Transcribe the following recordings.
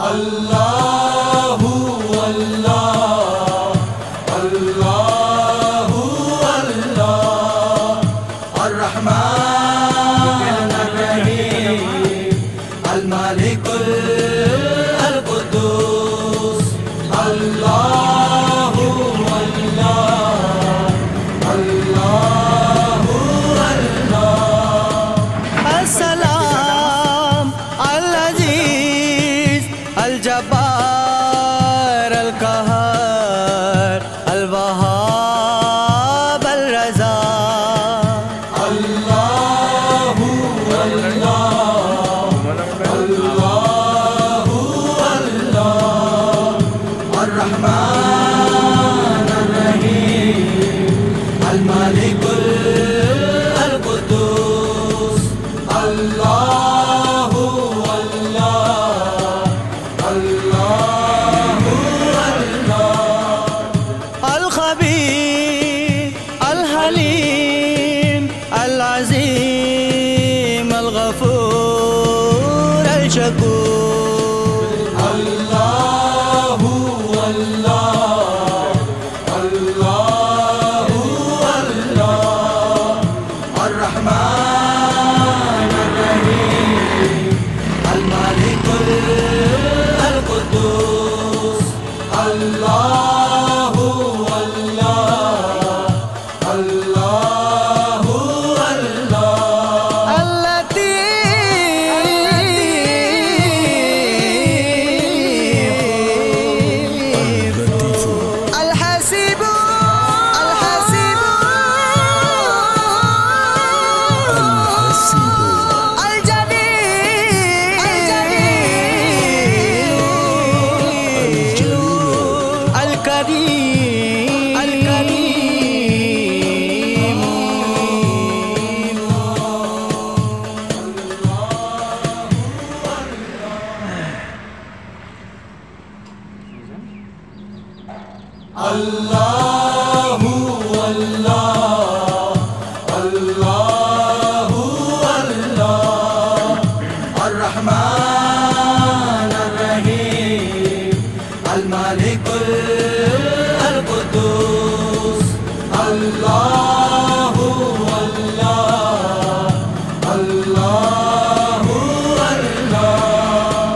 अल्लाहु अल्लाह अल्लाहु अल्लाह अर्रहमान अर्रहीम अल-मालिकुल अल-कुद्दूस अल्लाहु अल्लाह अल्लाहु अल्लाह अस्सलाम अल-अज़ीज़ अल-जब्बार अल-क़हार अल-वहाब अल-रज़ा अल्लाहु अल्लाह अल्लाहु अल्लाह अर्रहमान अर्रहीम अल-मालिकुल अल-कुद्दूस अल्लाहु अल्लाह अल्लाहु अल्लाह अल-खबीर अल-हलीम अल-अज़ीम अल-गफूर अल-शकूर अल्लाहु अल्लाह अल्लाहु अल्लाह अर्रहमान अर्रहीम अल-मालिकुल अल-कुद्दूस अल्लाहु अल्लाह अल्लाहु अल्लाह अल-लतीफ़ अल-हसीब अल्लाहु अल्लाह अल्लाहु अल्लाह अर्रहमान अर्रहीम अल-मालिकुल अल-कुद्दूस अल्लाहु अल्लाह अल्लाहु अल्लाह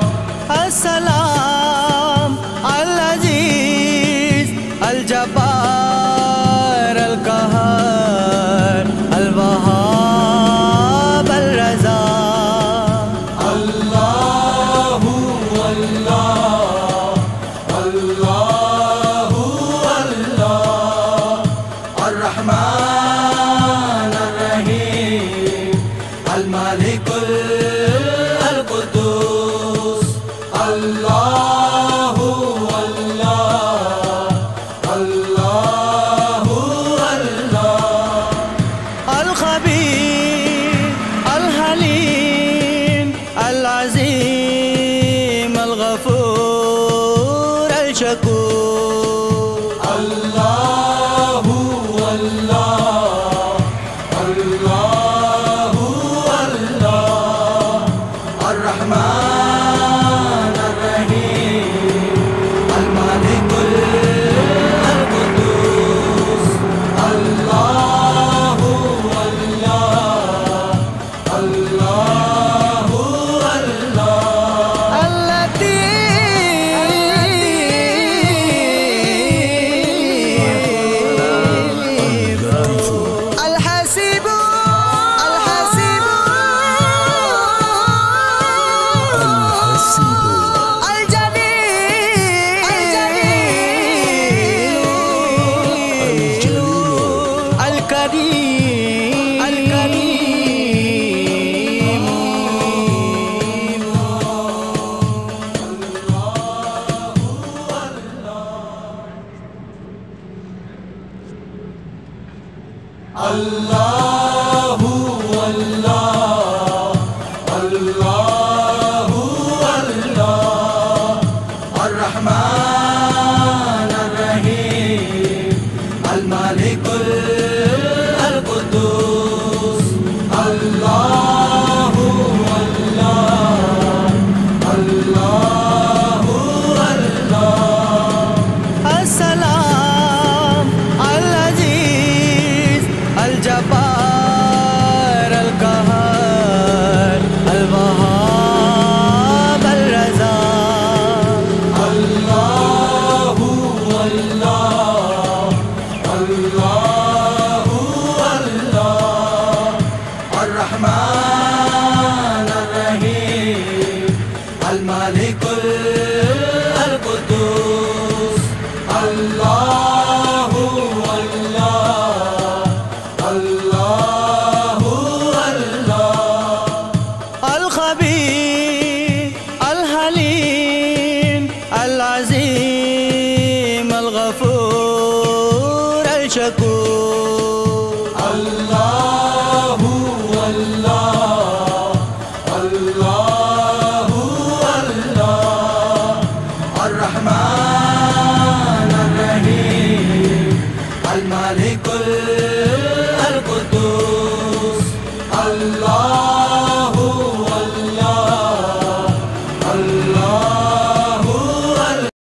अस्सलाम अल-अज़ीज़ अल-जब्बार अल-क़हार अल-वहाब अल-रज़ा अल्लाहु अल्लाह अल्लाहु अल्लाह अर्रहमान अर्रहीम अल-मालिकुल अल-कुद्दूस अल्लाहु अल्लाह अल्लाहु अल्लाह अल-खबीर अल-हलीम अल-अज़ीम अल-गफूर अल-शकूर अल्लाहु अल्लाह अल्लाहु अल्लाह अर्रहमान अर्रहीम अल-मालिकुल अल-कुद्दूस अल्लाहु अल्लाह अल्लाहु अल्लाह अल-लतीफ़ अल-हसीब अल्लाहु अल्लाह अल्लाहु अल्लाह अर्रहमान अर्रहीम अल-मालिकुल अल-कुद्दूस अल्लाहु अल्लाह अल्लाह الملك القدوس. الله الله الله الله. الخبير الحليم العظيم الغفور الشكور. الله الله الله الله. الرحمن